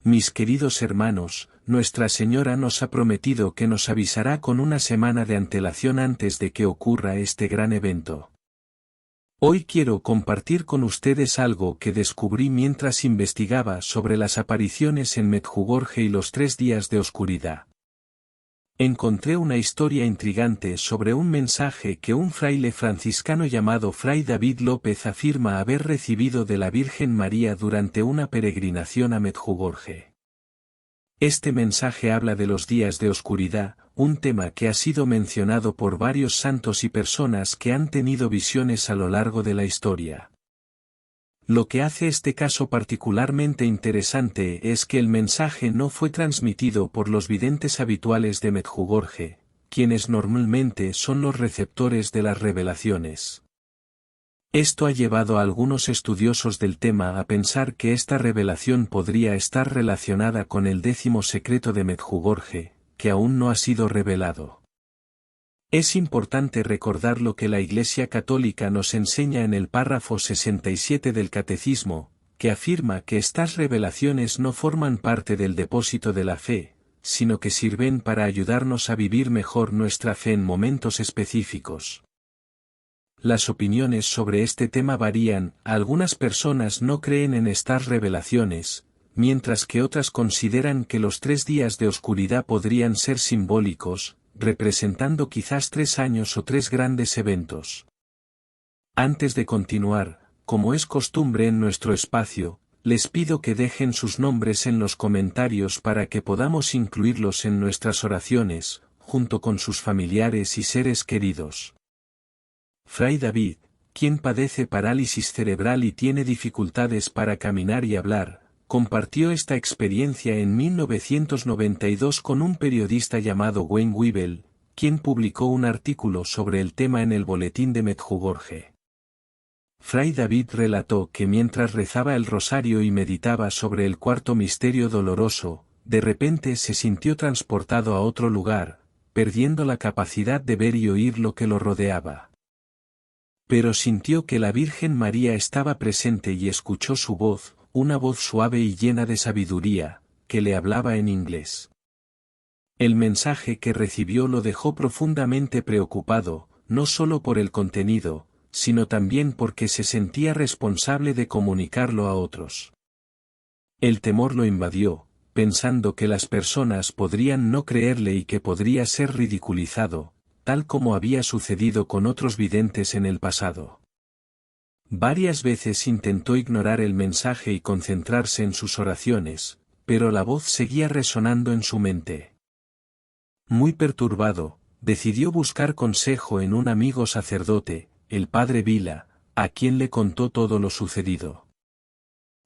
Mis queridos hermanos, Nuestra Señora nos ha prometido que nos avisará con una semana de antelación antes de que ocurra este gran evento. Hoy quiero compartir con ustedes algo que descubrí mientras investigaba sobre las apariciones en Medjugorje y los 3 días de oscuridad. Encontré una historia intrigante sobre un mensaje que un fraile franciscano llamado Fray David López afirma haber recibido de la Virgen María durante una peregrinación a Medjugorje. Este mensaje habla de los días de oscuridad, un tema que ha sido mencionado por varios santos y personas que han tenido visiones a lo largo de la historia. Lo que hace este caso particularmente interesante es que el mensaje no fue transmitido por los videntes habituales de Medjugorje, quienes normalmente son los receptores de las revelaciones. Esto ha llevado a algunos estudiosos del tema a pensar que esta revelación podría estar relacionada con el 10º secreto de Medjugorje, que aún no ha sido revelado. Es importante recordar lo que la Iglesia Católica nos enseña en el párrafo 67 del Catecismo, que afirma que estas revelaciones no forman parte del depósito de la fe, sino que sirven para ayudarnos a vivir mejor nuestra fe en momentos específicos. Las opiniones sobre este tema varían, algunas personas no creen en estas revelaciones, mientras que otras consideran que los 3 días de oscuridad podrían ser simbólicos, representando quizás 3 años o 3 grandes eventos. Antes de continuar, como es costumbre en nuestro espacio, les pido que dejen sus nombres en los comentarios para que podamos incluirlos en nuestras oraciones, junto con sus familiares y seres queridos. Fray David, quien padece parálisis cerebral y tiene dificultades para caminar y hablar, compartió esta experiencia en 1992 con un periodista llamado Wayne Weibel, quien publicó un artículo sobre el tema en el Boletín de Medjugorje. Fray David relató que mientras rezaba el rosario y meditaba sobre el 4º misterio doloroso, de repente se sintió transportado a otro lugar, perdiendo la capacidad de ver y oír lo que lo rodeaba. Pero sintió que la Virgen María estaba presente y escuchó su voz, una voz suave y llena de sabiduría, que le hablaba en inglés. El mensaje que recibió lo dejó profundamente preocupado, no solo por el contenido, sino también porque se sentía responsable de comunicarlo a otros. El temor lo invadió, pensando que las personas podrían no creerle y que podría ser ridiculizado, tal como había sucedido con otros videntes en el pasado. Varias veces intentó ignorar el mensaje y concentrarse en sus oraciones, pero la voz seguía resonando en su mente. Muy perturbado, decidió buscar consejo en un amigo sacerdote, el padre Vila, a quien le contó todo lo sucedido.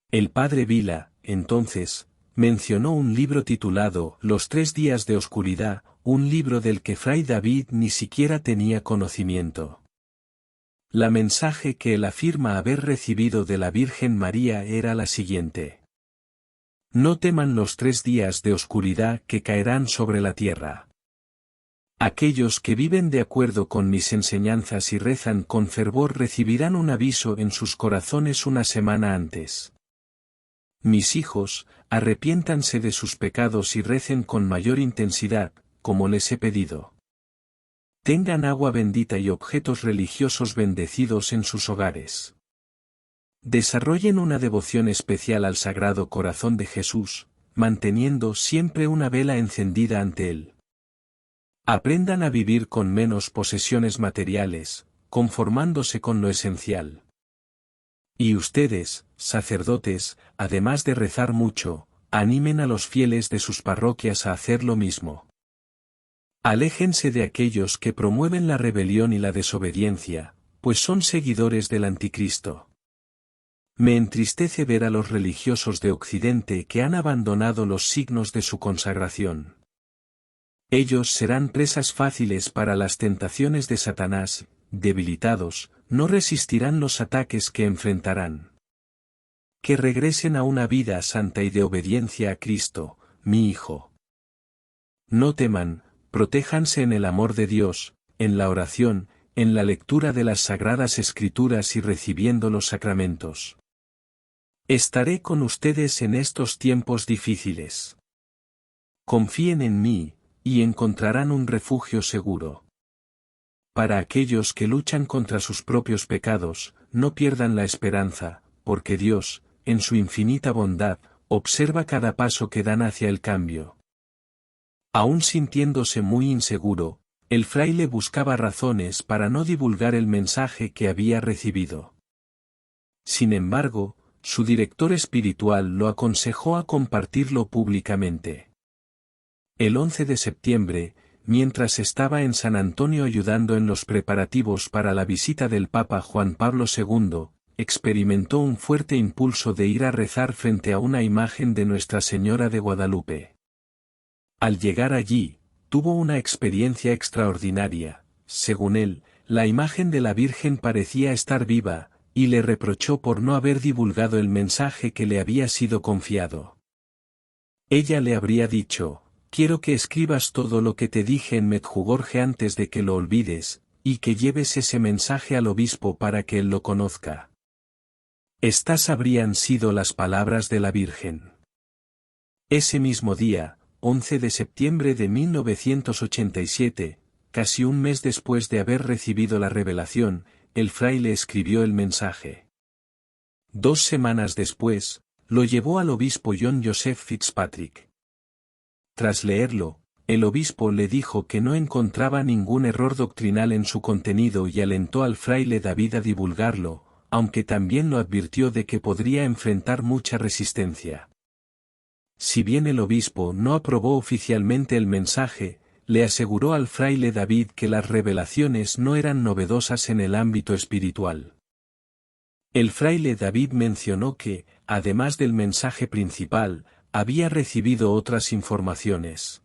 El padre Vila, entonces, mencionó un libro titulado Los 3 días de oscuridad, un libro del que Fray David ni siquiera tenía conocimiento. La mensaje que él afirma haber recibido de la Virgen María era la siguiente: no teman los 3 días de oscuridad que caerán sobre la tierra. Aquellos que viven de acuerdo con mis enseñanzas y rezan con fervor recibirán un aviso en sus corazones una semana antes. Mis hijos, arrepiéntanse de sus pecados y recen con mayor intensidad, como les he pedido. Tengan agua bendita y objetos religiosos bendecidos en sus hogares. Desarrollen una devoción especial al Sagrado Corazón de Jesús, manteniendo siempre una vela encendida ante él. Aprendan a vivir con menos posesiones materiales, conformándose con lo esencial. Y ustedes, sacerdotes, además de rezar mucho, animen a los fieles de sus parroquias a hacer lo mismo. Aléjense de aquellos que promueven la rebelión y la desobediencia, pues son seguidores del Anticristo. Me entristece ver a los religiosos de Occidente que han abandonado los signos de su consagración. Ellos serán presas fáciles para las tentaciones de Satanás, debilitados, no resistirán los ataques que enfrentarán. Que regresen a una vida santa y de obediencia a Cristo, mi Hijo. No teman, protéjanse en el amor de Dios, en la oración, en la lectura de las Sagradas Escrituras y recibiendo los sacramentos. Estaré con ustedes en estos tiempos difíciles. Confíen en mí, y encontrarán un refugio seguro. Para aquellos que luchan contra sus propios pecados, no pierdan la esperanza, porque Dios, en su infinita bondad, observa cada paso que dan hacia el cambio. Aún sintiéndose muy inseguro, el fraile buscaba razones para no divulgar el mensaje que había recibido. Sin embargo, su director espiritual lo aconsejó a compartirlo públicamente. El 11 de septiembre, mientras estaba en San Antonio ayudando en los preparativos para la visita del Papa Juan Pablo II, experimentó un fuerte impulso de ir a rezar frente a una imagen de Nuestra Señora de Guadalupe. Al llegar allí, tuvo una experiencia extraordinaria. Según él, la imagen de la Virgen parecía estar viva, y le reprochó por no haber divulgado el mensaje que le había sido confiado. Ella le habría dicho: quiero que escribas todo lo que te dije en Medjugorje antes de que lo olvides, y que lleves ese mensaje al obispo para que él lo conozca. Estas habrían sido las palabras de la Virgen. Ese mismo día, 11 de septiembre de 1987, casi un mes después de haber recibido la revelación, el fraile escribió el mensaje. 2 semanas después, lo llevó al obispo John Joseph Fitzpatrick. Tras leerlo, el obispo le dijo que no encontraba ningún error doctrinal en su contenido y alentó al fraile David a divulgarlo, aunque también lo advirtió de que podría enfrentar mucha resistencia. Si bien el obispo no aprobó oficialmente el mensaje, le aseguró al fraile David que las revelaciones no eran novedosas en el ámbito espiritual. El fraile David mencionó que, además del mensaje principal, había recibido otras informaciones.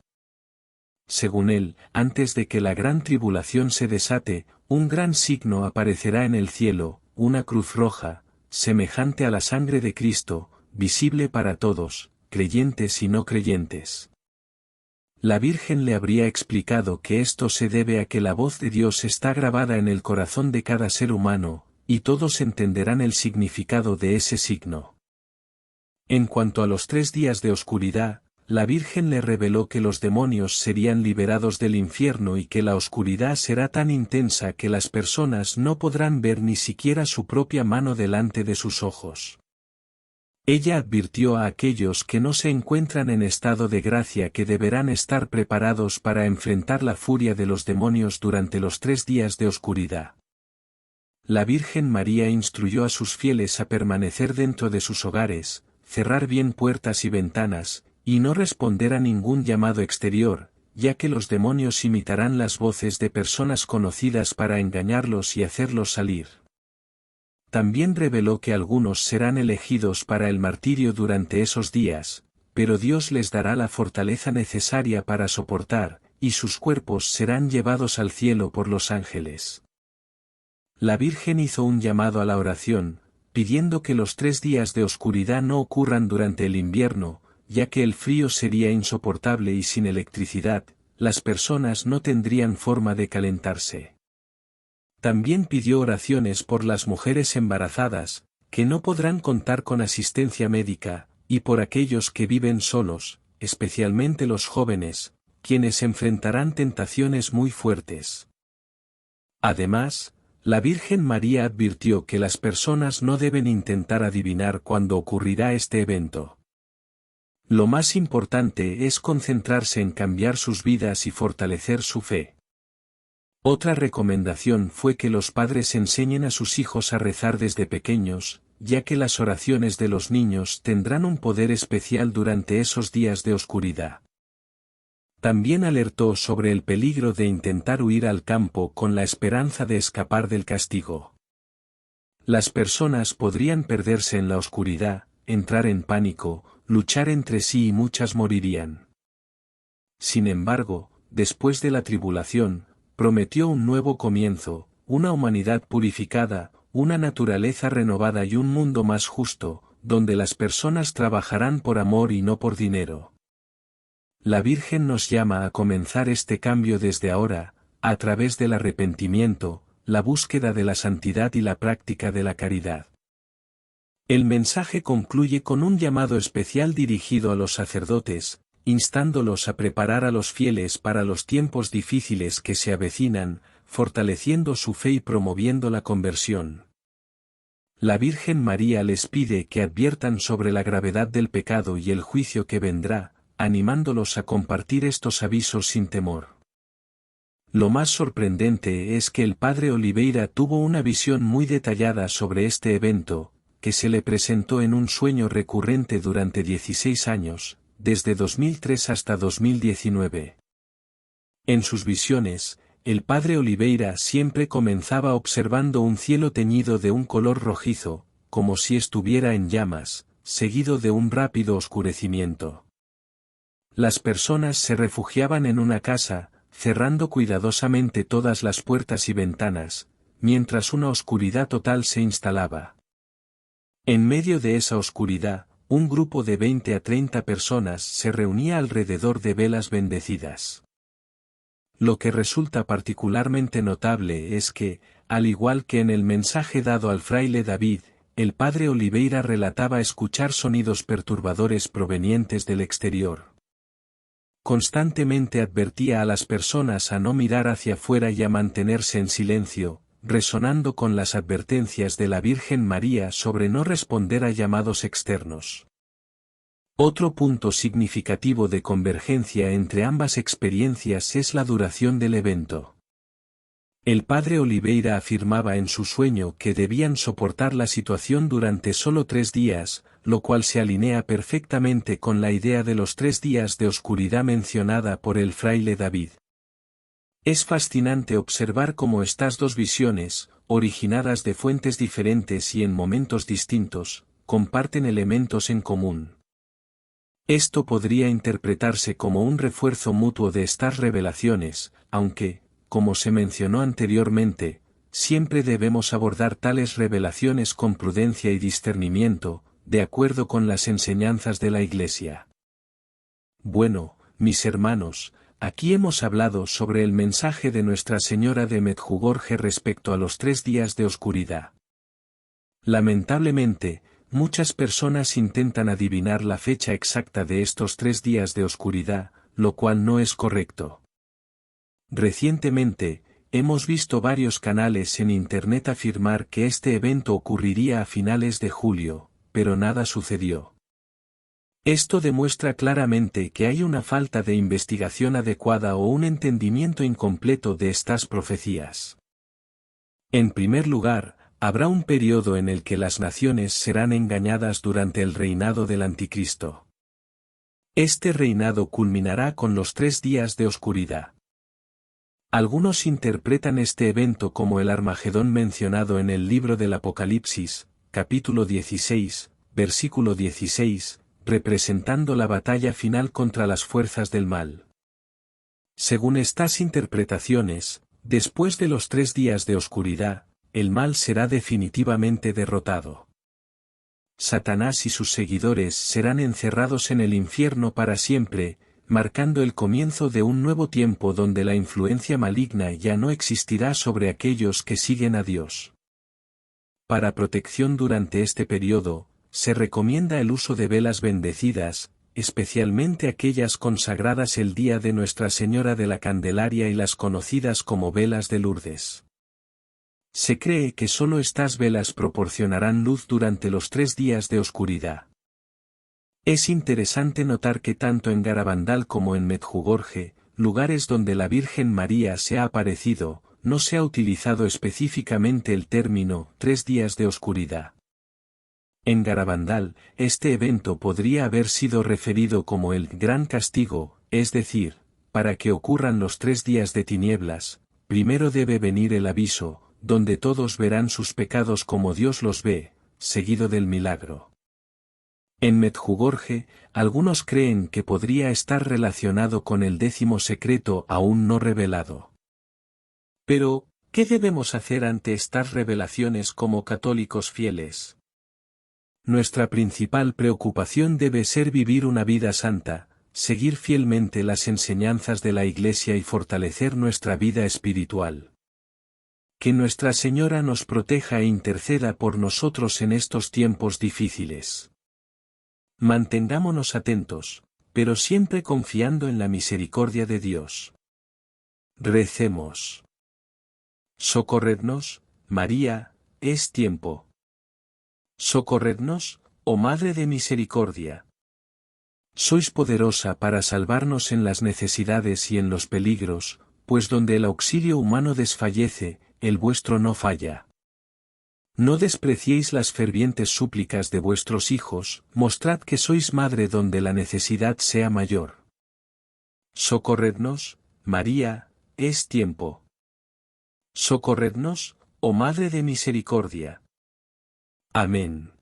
Según él, antes de que la gran tribulación se desate, un gran signo aparecerá en el cielo, una cruz roja, semejante a la sangre de Cristo, visible para todos, creyentes y no creyentes. La Virgen le habría explicado que esto se debe a que la voz de Dios está grabada en el corazón de cada ser humano, y todos entenderán el significado de ese signo. En cuanto a los 3 días de oscuridad, la Virgen le reveló que los demonios serían liberados del infierno y que la oscuridad será tan intensa que las personas no podrán ver ni siquiera su propia mano delante de sus ojos. Ella advirtió a aquellos que no se encuentran en estado de gracia que deberán estar preparados para enfrentar la furia de los demonios durante los 3 días de oscuridad. La Virgen María instruyó a sus fieles a permanecer dentro de sus hogares, cerrar bien puertas y ventanas, y no responder a ningún llamado exterior, ya que los demonios imitarán las voces de personas conocidas para engañarlos y hacerlos salir. También reveló que algunos serán elegidos para el martirio durante esos días, pero Dios les dará la fortaleza necesaria para soportar, y sus cuerpos serán llevados al cielo por los ángeles. La Virgen hizo un llamado a la oración, pidiendo que los 3 días de oscuridad no ocurran durante el invierno, ya que el frío sería insoportable y sin electricidad, las personas no tendrían forma de calentarse. También pidió oraciones por las mujeres embarazadas, que no podrán contar con asistencia médica, y por aquellos que viven solos, especialmente los jóvenes, quienes enfrentarán tentaciones muy fuertes. Además, la Virgen María advirtió que las personas no deben intentar adivinar cuándo ocurrirá este evento. Lo más importante es concentrarse en cambiar sus vidas y fortalecer su fe. Otra recomendación fue que los padres enseñen a sus hijos a rezar desde pequeños, ya que las oraciones de los niños tendrán un poder especial durante esos días de oscuridad. También alertó sobre el peligro de intentar huir al campo con la esperanza de escapar del castigo. Las personas podrían perderse en la oscuridad, entrar en pánico, luchar entre sí y muchas morirían. Sin embargo, después de la tribulación, prometió un nuevo comienzo, una humanidad purificada, una naturaleza renovada y un mundo más justo, donde las personas trabajarán por amor y no por dinero. La Virgen nos llama a comenzar este cambio desde ahora, a través del arrepentimiento, la búsqueda de la santidad y la práctica de la caridad. El mensaje concluye con un llamado especial dirigido a los sacerdotes, instándolos a preparar a los fieles para los tiempos difíciles que se avecinan, fortaleciendo su fe y promoviendo la conversión. La Virgen María les pide que adviertan sobre la gravedad del pecado y el juicio que vendrá, animándolos a compartir estos avisos sin temor. Lo más sorprendente es que el padre Oliveira tuvo una visión muy detallada sobre este evento, que se le presentó en un sueño recurrente durante 16 años, desde 2003 hasta 2019. En sus visiones, el padre Oliveira siempre comenzaba observando un cielo teñido de un color rojizo, como si estuviera en llamas, seguido de un rápido oscurecimiento. Las personas se refugiaban en una casa, cerrando cuidadosamente todas las puertas y ventanas, mientras una oscuridad total se instalaba. En medio de esa oscuridad, un grupo de 20 a 30 personas se reunía alrededor de velas bendecidas. Lo que resulta particularmente notable es que, al igual que en el mensaje dado al fraile David, el padre Oliveira relataba escuchar sonidos perturbadores provenientes del exterior. Constantemente advertía a las personas a no mirar hacia afuera y a mantenerse en silencio, resonando con las advertencias de la Virgen María sobre no responder a llamados externos. Otro punto significativo de convergencia entre ambas experiencias es la duración del evento. El padre Oliveira afirmaba en su sueño que debían soportar la situación durante solo 3 días, lo cual se alinea perfectamente con la idea de los 3 días de oscuridad mencionada por el fraile David. Es fascinante observar cómo estas dos visiones, originadas de fuentes diferentes y en momentos distintos, comparten elementos en común. Esto podría interpretarse como un refuerzo mutuo de estas revelaciones, aunque, como se mencionó anteriormente, siempre debemos abordar tales revelaciones con prudencia y discernimiento, de acuerdo con las enseñanzas de la Iglesia. Bueno, mis hermanos, aquí hemos hablado sobre el mensaje de Nuestra Señora de Medjugorje respecto a los 3 días de oscuridad. Lamentablemente, muchas personas intentan adivinar la fecha exacta de estos 3 días de oscuridad, lo cual no es correcto. Recientemente, hemos visto varios canales en Internet afirmar que este evento ocurriría a finales de julio, pero nada sucedió. Esto demuestra claramente que hay una falta de investigación adecuada o un entendimiento incompleto de estas profecías. En primer lugar, habrá un periodo en el que las naciones serán engañadas durante el reinado del Anticristo. Este reinado culminará con los 3 días de oscuridad. Algunos interpretan este evento como el Armagedón mencionado en el libro del Apocalipsis, capítulo 16, versículo 16, representando la batalla final contra las fuerzas del mal. Según estas interpretaciones, después de los 3 días de oscuridad, el mal será definitivamente derrotado. Satanás y sus seguidores serán encerrados en el infierno para siempre, marcando el comienzo de un nuevo tiempo donde la influencia maligna ya no existirá sobre aquellos que siguen a Dios. Para protección durante este periodo, se recomienda el uso de velas bendecidas, especialmente aquellas consagradas el día de Nuestra Señora de la Candelaria y las conocidas como velas de Lourdes. Se cree que solo estas velas proporcionarán luz durante los 3 días de oscuridad. Es interesante notar que tanto en Garabandal como en Medjugorje, lugares donde la Virgen María se ha aparecido, no se ha utilizado específicamente el término 3 días de oscuridad. En Garabandal, este evento podría haber sido referido como el Gran Castigo, es decir, para que ocurran los 3 días de tinieblas, primero debe venir el aviso, donde todos verán sus pecados como Dios los ve, seguido del milagro. En Medjugorje, algunos creen que podría estar relacionado con el 10º secreto aún no revelado. Pero, ¿qué debemos hacer ante estas revelaciones como católicos fieles? Nuestra principal preocupación debe ser vivir una vida santa, seguir fielmente las enseñanzas de la Iglesia y fortalecer nuestra vida espiritual. Que Nuestra Señora nos proteja e interceda por nosotros en estos tiempos difíciles. Mantengámonos atentos, pero siempre confiando en la misericordia de Dios. Recemos. Socorrednos, María, es tiempo. Socorrednos, oh Madre de Misericordia. Sois poderosa para salvarnos en las necesidades y en los peligros, pues donde el auxilio humano desfallece, el vuestro no falla. No despreciéis las fervientes súplicas de vuestros hijos, mostrad que sois madre donde la necesidad sea mayor. Socorrednos, María, es tiempo. Socorrednos, oh Madre de Misericordia. Amén.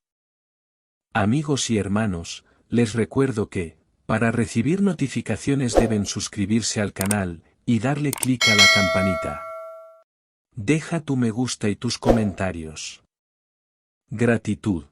Amigos y hermanos, les recuerdo que, para recibir notificaciones deben suscribirse al canal, y darle clic a la campanita. Deja tu me gusta y tus comentarios. Gratitud.